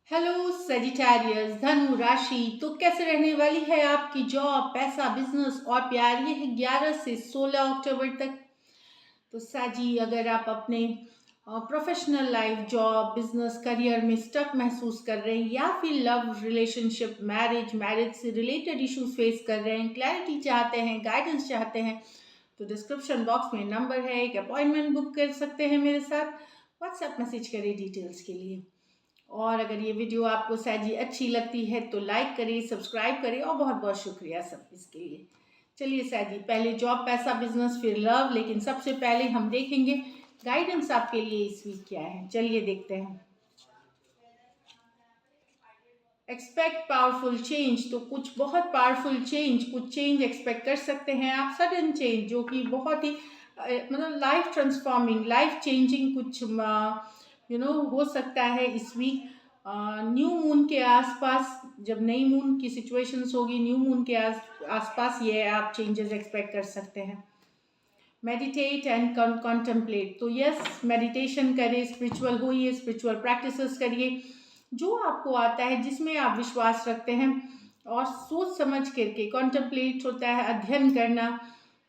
Hello Sagittarius धनु राशि। तो कैसे रहने वाली है आपकी जॉब, पैसा, बिजनेस और प्यार? ये है 11 से 16 अक्टूबर तक। तो साजी, अगर आप अपने professional life, job, business, career में स्टक महसूस कर रहे हैं या फिर लव रिलेशनशिप, मैरिज से रिलेटेड इश्यूज फेस कर रहे हैं, क्लैरिटी चाहते हैं, गाइडेंस चाहते हैं, तो डिस्क्रिप्शन बॉक्स में नंबर है, एक अपॉइंटमेंट बुक कर सकते हैं मेरे साथ। व्हाट्सएप मैसेज करें डिटेल्स के लिए। और अगर ये वीडियो आपको सैजी अच्छी लगती है तो लाइक करिए, सब्सक्राइब करिए और बहुत बहुत शुक्रिया सब इसके लिए। चलिए सैजी, पहले जॉब, पैसा, बिजनेस, फिर लव, लेकिन सबसे पहले हम देखेंगे गाइडेंस आपके लिए इस वीक क्या है। चलिए देखते हैं। एक्सपेक्ट पावरफुल चेंज, तो कुछ बहुत पावरफुल चेंज, कुछ चेंज एक्सपेक्ट कर सकते हैं आप, सडन चेंज जो कि बहुत ही मतलब लाइफ ट्रांसफॉर्मिंग, लाइफ चेंजिंग कुछ हो सकता है इस वीक। न्यू मून के आसपास, जब नई मून की सिचुएशंस होगी, न्यू मून के आसपास ये आप चेंजेस एक्सपेक्ट कर सकते हैं। मेडिटेट एंड कॉन्टम्पलेट, तो यस, मेडिटेशन करिए, स्पिरिचुअल होइए, स्पिरिचुअल प्रैक्टिसेस करिए, जो आपको आता है, जिसमें आप विश्वास रखते हैं, और सोच समझ करके। कॉन्टम्पलेट होता है अध्ययन करना,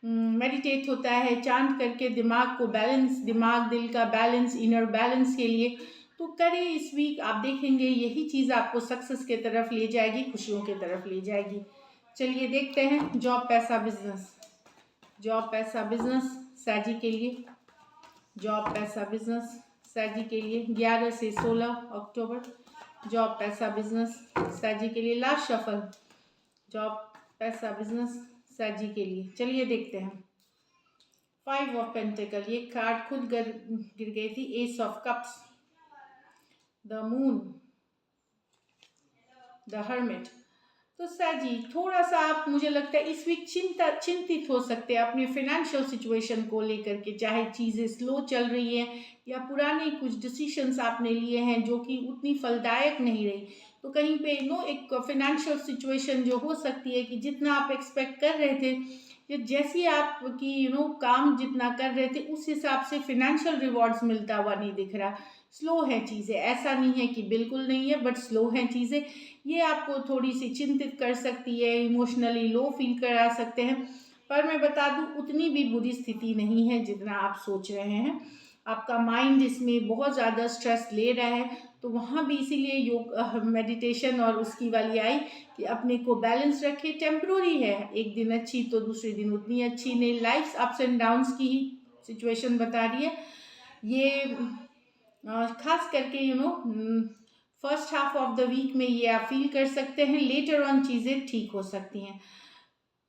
मेडिटेट होता है चांत करके दिमाग को बैलेंस, दिमाग दिल का बैलेंस, इनर बैलेंस के लिए। तो करिए इस वीक, आप देखेंगे यही चीज़ आपको सक्सेस के तरफ ले जाएगी, खुशियों की तरफ ले जाएगी। चलिए देखते हैं जॉब, पैसा, बिजनेस। जॉब, पैसा, बिजनेस सैजी के लिए। जॉब, पैसा, बिजनेस सैजी के लिए 11 से 16 अक्टूबर। जॉब, पैसा, बिजनेस सैजी के लिए। लास्ट शफल, जॉब, पैसा, बिजनेस सैजी के लिए। चलिए देखते हैं। 5 ऑफ पेंटिकल, ये कार्ड खुद गिर गई थी। S of cups, the moon, the hermit. तो सैजी, थोड़ा सा आप, मुझे लगता है इस वीक चिंतित हो सकते हैं अपने फाइनेंशियल सिचुएशन को लेकर के, चाहे चीज़ें स्लो चल रही हैं या पुराने कुछ डिसीशंस आपने लिए हैं जो कि उतनी फलदायक नहीं रही। तो कहीं पे एक फाइनेंशियल सिचुएशन जो हो सकती है कि जितना आप एक्सपेक्ट कर रहे थे, या जैसी आपकी काम जितना कर रहे थे, उस हिसाब से फाइनेंशियल रिवॉर्ड्स मिलता हुआ नहीं दिख रहा। स्लो है चीज़ें, ऐसा नहीं है कि बिल्कुल नहीं है, बट स्लो हैं चीज़ें। ये आपको थोड़ी सी चिंतित कर सकती है, इमोशनली लो फील करा सकते हैं। पर मैं बता दूं, उतनी भी बुरी स्थिति नहीं है जितना आप सोच रहे हैं। आपका माइंड इसमें बहुत ज़्यादा स्ट्रेस ले रहा है, तो वहाँ भी इसीलिए योग, मेडिटेशन और उसकी वाली आई कि अपने को बैलेंस रखे। टेम्प्रोरी है, एक दिन अच्छी तो दूसरे दिन उतनी अच्छी नहीं। लाइफ अप्स एंड डाउन्स की ही सिचुएशन बता रही है ये। खास करके first half of the week में ये आप फील कर सकते हैं, लेटर ऑन चीज़ें ठीक हो सकती हैं।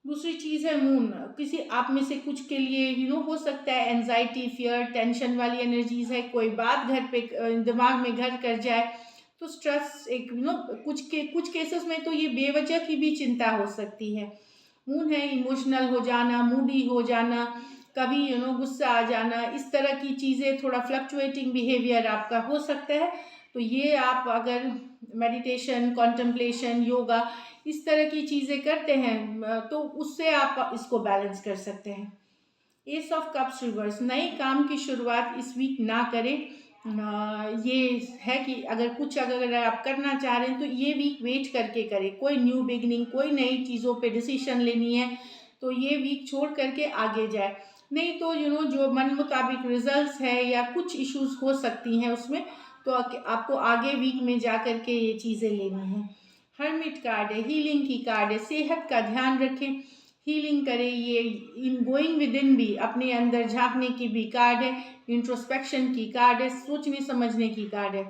दूसरी चीज़ है मून, किसी आप में से कुछ के लिए हो सकता है एनजाइटी, फियर, टेंशन वाली एनर्जीज है। कोई बात घर पे दिमाग में घर कर जाए तो स्ट्रेस, एक कुछ केसेस में तो ये बेवजह की भी चिंता हो सकती है। मून है इमोशनल हो जाना, मूडी हो जाना, कभी गुस्सा आ जाना, इस तरह की चीज़ें, थोड़ा फ्लक्चुएटिंग बिहेवियर आपका हो सकता है। तो ये आप अगर मेडिटेशन, कॉन्टेम्पलेशन, योगा, इस तरह की चीज़ें करते हैं तो उससे आप इसको बैलेंस कर सकते हैं। एस ऑफ कप्स रिवर्स, नए काम की शुरुआत इस वीक ना करें। ये है कि अगर आप करना चाह रहे हैं तो ये वीक वेट करके करें। कोई न्यू बिगनिंग, कोई नई चीज़ों पे डिसीजन लेनी है तो ये वीक छोड़ करके आगे जाए। नहीं तो जो मन मुताबिक रिजल्ट्स है या कुछ इश्यूज हो सकती हैं उसमें, तो आपको आगे वीक में जा कर के ये चीज़ें लेनी है। हर्मिट कार्ड है, हीलिंग की कार्ड है, सेहत का ध्यान रखें, हीलिंग करें। ये इन गोइंग विद इन भी, अपने अंदर झांकने की भी कार्ड है, इंट्रोस्पेक्शन की कार्ड है, सोचने समझने की कार्ड है।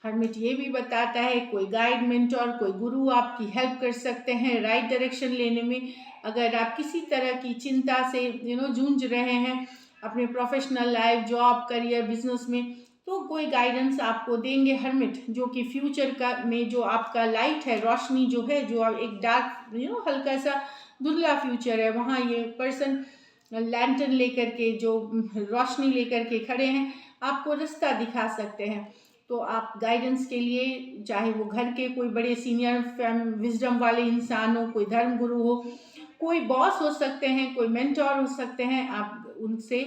हर्मिट ये भी बताता है कोई गाइड, मेंटोर, कोई गुरु आपकी हेल्प कर सकते हैं राइट डायरेक्शन लेने में। अगर आप किसी तरह की चिंता से जूझ रहे हैं अपने professional life, job, career, business में, तो कोई गाइडेंस आपको देंगे हर्मिट, जो कि फ्यूचर का में जो आपका लाइट है, रोशनी जो है, जो एक डार्क हल्का सा धुंधला फ्यूचर है, वहाँ ये पर्सन लैंटर्न लेकर के, जो रोशनी लेकर के खड़े हैं, आपको रास्ता दिखा सकते हैं। तो आप गाइडेंस के लिए, चाहे वो घर के कोई बड़े सीनियर विजडम वाले इंसान हो, कोई धर्म गुरु हो, कोई बॉस हो सकते हैं, कोई मेंटोर हो सकते हैं, आप उनसे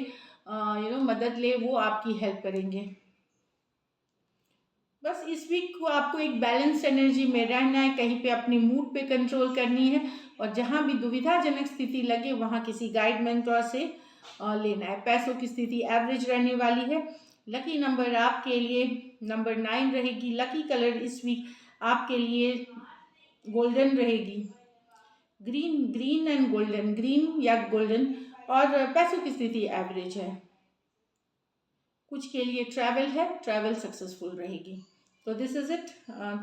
मदद ले, वो आपकी हेल्प करेंगे। बस इस वीक को आपको एक बैलेंस एनर्जी में रहना है, कहीं पे अपनी मूड पे कंट्रोल करनी है, और जहाँ भी दुविधाजनक स्थिति लगे वहाँ किसी गाइड मेंटोर से लेना है। पैसों की स्थिति एवरेज रहने वाली है। लकी नंबर आपके लिए नंबर 9 रहेगी। लकी कलर इस वीक आपके लिए गोल्डन रहेगी, green, green and golden, green या गोल्डन। और पैसों की स्थिति एवरेज है। कुछ के लिए ट्रैवल है, ट्रैवल सक्सेसफुल रहेगी। तो this is it.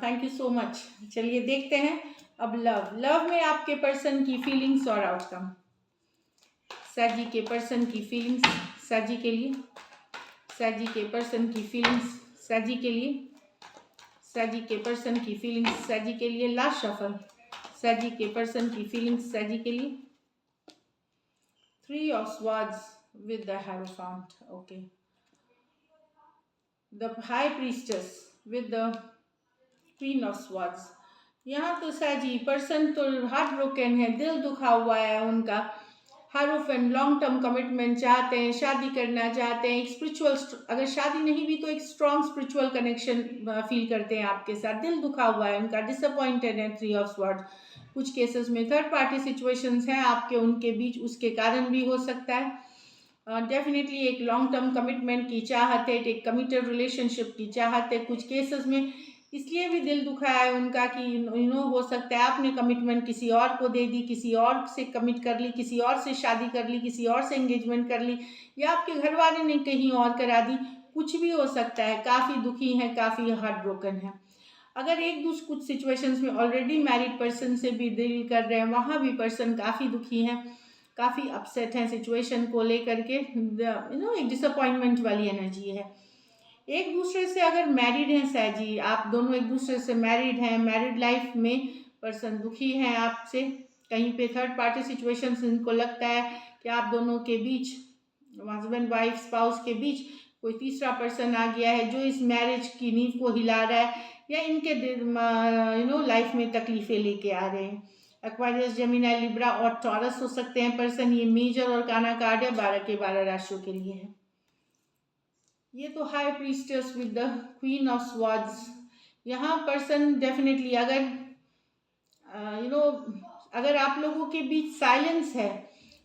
Thank you so much. चलिए देखते हैं अब लव। लव में आपके पर्सन की फीलिंग्स और आउटकम। सैजी के पर्सन की फीलिंग्स सैजी के लिए, सैजी के पर्सन की फीलिंग्स सैजी के लिए, सैजी के पर्सन की फीलिंग्स सैजी के लिए। लास्ट शफल, सैजी के पर्सन की फीलिंग्स सैजी के लिए। 3 of swords with the Hierophant. Okay. The High Priestess with the Queen of Swords. यहाँ तो सैजी पर्सन तो हार्ट ब्रोकन है, दिल दुखा हुआ है उनका। हायरोफेंट लॉन्ग टर्म कमिटमेंट चाहते हैं, शादी करना चाहते हैं, एक स्पिरिचुअल, अगर शादी नहीं भी तो एक स्ट्रॉन्ग स्पिरिचुअल कनेक्शन फील करते हैं आपके साथ। दिल दुखा हुआ है उनका, डिसअपॉइंटेड है 3 of Swords। कुछ केसेस में थर्ड पार्टी सिचुएशंस हैं आपके उनके बीच, उसके कारण भी हो सकता है। डेफिनेटली एक लॉन्ग टर्म कमिटमेंट की चाहत है, एक कमिटेड रिलेशनशिप की चाहत है। कुछ केसेस में इसलिए भी दिल दुखा है उनका कि हो सकता है आपने कमिटमेंट किसी और को दे दी, किसी और से कमिट कर ली, किसी और से शादी कर ली, किसी और से एंगेजमेंट कर ली, या आपके घर वाले ने कहीं और करा दी। कुछ भी हो सकता है। काफ़ी दुखी हैं, काफ़ी हार्ट ब्रोकन है। अगर एक दूसरे कुछ सिचुएशंस में ऑलरेडी मैरिड पर्सन से भी डील कर रहे हैं, वहाँ भी पर्सन काफ़ी दुखी हैं, काफ़ी अपसेट हैं सिचुएशन को लेकर के। एक डिसअपॉइंटमेंट वाली एनर्जी है। एक दूसरे से अगर मैरिड हैं सैजी, आप दोनों एक दूसरे से मैरिड हैं, मैरिड लाइफ में पर्सन दुखी हैं आपसे। कहीं पे थर्ड पार्टी सिचुएशन इनको लगता है कि आप दोनों के बीच, हस्बैंड वाइफ स्पाउस के बीच कोई तीसरा पर्सन आ गया है जो इस मैरिज की नींव को हिला रहा है, या इनके लाइफ में तकलीफें लेके आ रहे हैं। एक्वारियस, जेमिनी, लिब्रा और टॉरस हो सकते हैं पर्सन। ये मेजर और काना कार्ड है, 12 के 12 राशियों के लिए है। ये तो high priestess with the queen of swords. यहाँ पर्सन डेफिनेटली अगर अगर आप लोगों के बीच साइलेंस है,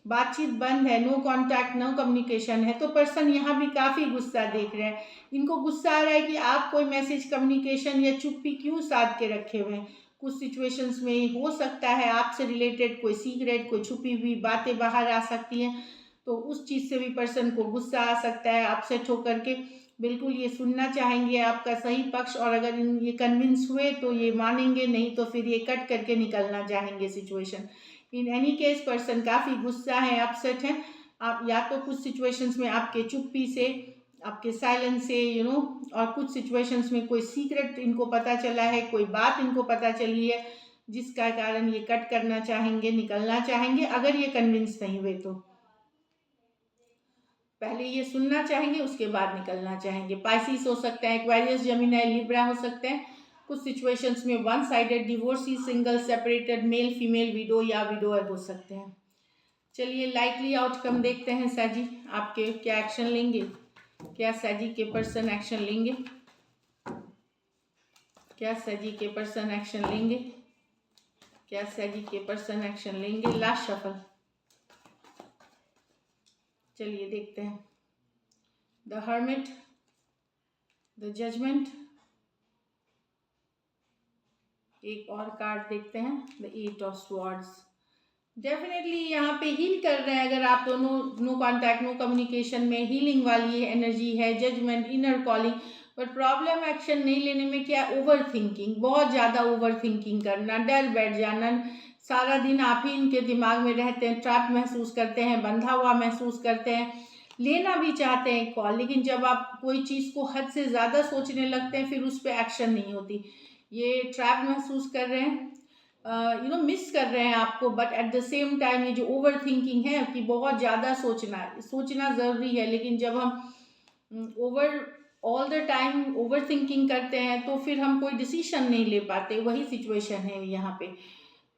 बातचीत बंद है, नो कांटेक्ट, नो कम्युनिकेशन है, तो पर्सन यहाँ भी काफ़ी गुस्सा देख रहे हैं। इनको गुस्सा आ रहा है कि आप कोई मैसेज, कम्युनिकेशन या चुप्पी क्यों साध के रखे हुए हैं। कुछ सिचुएशंस में हो सकता है आपसे रिलेटेड कोई सीक्रेट, कोई छुपी हुई बातें बाहर आ सकती हैं, तो उस चीज़ से भी पर्सन को गुस्सा आ सकता है। अपसेट होकर के बिल्कुल ये सुनना चाहेंगे आपका सही पक्ष, और अगर ये कन्विंस हुए तो ये मानेंगे, नहीं तो फिर ये कट करके निकलना चाहेंगे situation. In any case person काफ़ी गुस्सा है, अपसेट है। आप या तो कुछ सिचुएशंस में आपके चुप्पी से, आपके साइलेंस से, और कुछ सिचुएशंस में कोई सीक्रेट इनको पता चला है, कोई बात इनको पता चली है जिसका कारण ये कट करना चाहेंगे, निकलना चाहेंगे। अगर ये कन्विंस नहीं हुए तो पहले ये सुनना चाहेंगे, उसके बाद निकलना चाहेंगे। पाइसिस हो सकता है, एक्वेरियस, जेमिनी, लिब्रा हो सकते हैं। कुछ सिचुएशंस में one sided divorcee, single, separated, male female, window या विडोअर हो सकते हैं। चलिए लाइकली आउटकम देखते हैं। सैजी आपके क्या एक्शन लेंगे, क्या सैजी के पर्सन एक्शन लेंगे, क्या सैजी के पर्सन एक्शन लेंगे, क्या सैजी के पर्सन एक्शन लेंगे। लास्ट शफल, चलिए देखते हैं। द हर्मिट, द जजमेंट, एक और कार्ड देखते हैं, द 8 ऑफ स्वॉर्ड्स। डेफिनेटली यहाँ पे हील कर रहे हैं। अगर आप दोनों नो कांटेक्ट, नो कम्युनिकेशन में हीलिंग वाली एनर्जी है, जजमेंट, इनर कॉलिंग। पर प्रॉब्लम एक्शन नहीं लेने में क्या, ओवर थिंकिंग, बहुत ज़्यादा ओवर थिंकिंग करना, डर बैठ जाना, सारा दिन आप ही इनके दिमाग में रहते हैं, ट्रैप महसूस करते हैं, बंधा हुआ महसूस करते हैं, लेना भी चाहते हैं कॉल, लेकिन जब आप कोई चीज़ को हद से ज़्यादा सोचने लगते हैं फिर उस पर एक्शन नहीं होती। ये ट्रैप महसूस कर रहे हैं, मिस कर रहे हैं आपको। But at the same time ये जो ओवर थिंकिंग है कि बहुत ज़्यादा सोचना ज़रूरी है, लेकिन जब हम over all the time over thinking करते हैं तो फिर हम कोई डिसीजन नहीं ले पाते। वही सिचुएशन है यहाँ पे।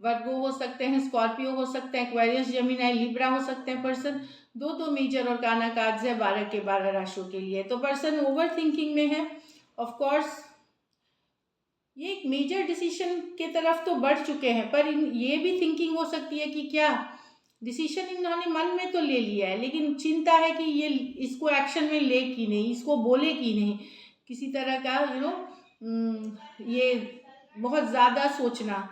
वर्गो हो सकते हैं, स्कॉर्पियो हो सकते हैं, एक्वेरियस, जेमिनी, लिब्रा हो सकते हैं पर्सन। दो मेजर और काना कार्ड्स है 12 के 12 राशियों के लिए। तो पर्सन ओवर थिंकिंग में है। ऑफ कोर्स ये एक मेजर डिसीजन के तरफ तो बढ़ चुके हैं, पर ये भी थिंकिंग हो सकती है कि क्या डिसीजन इन्होंने मन में तो ले लिया है, लेकिन चिंता है कि ये इसको एक्शन में ले कि नहीं, इसको बोले कि नहीं, किसी तरह का ये बहुत ज़्यादा सोचना,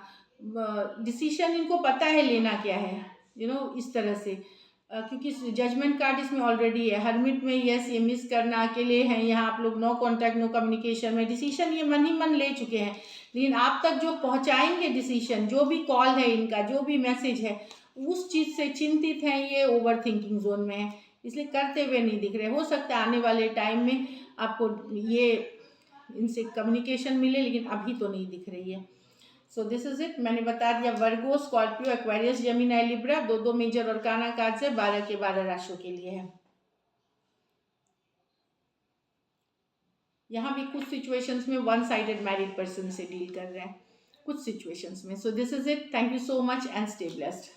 डिसीजन इनको पता है लेना क्या है, इस तरह से। क्योंकि जजमेंट कार्ड इसमें ऑलरेडी है, हरमिट में यस ये मिस करना, अकेले हैं यहाँ आप लोग, नो कॉन्टैक्ट नो कम्युनिकेशन में डिसीजन ये मन ही मन ले चुके हैं, लेकिन आप तक जो पहुँचाएंगे डिसीजन, जो भी कॉल है इनका, जो भी मैसेज है, उस चीज़ से चिंतित हैं, ये ओवर थिंकिंग जोन में है, इसलिए करते हुए नहीं दिख रहे। हो सकता है आने वाले टाइम में आपको ये इनसे कम्युनिकेशन मिले, लेकिन अभी तो नहीं दिख रही है। सो दिस इज इट, मैंने बता दिया वर्गो, स्कॉर्पियो, एक्वेरियस, जेमिनी, लिब्रा, दो मेजर और काना कार्ड से 12 के 12 राशियों के लिए है। यहाँ भी कुछ सिचुएशंस में वन साइडेड मैरिड पर्सन से डील कर रहे हैं, कुछ सिचुएशंस में। So this is it, thank you so much and stay blessed.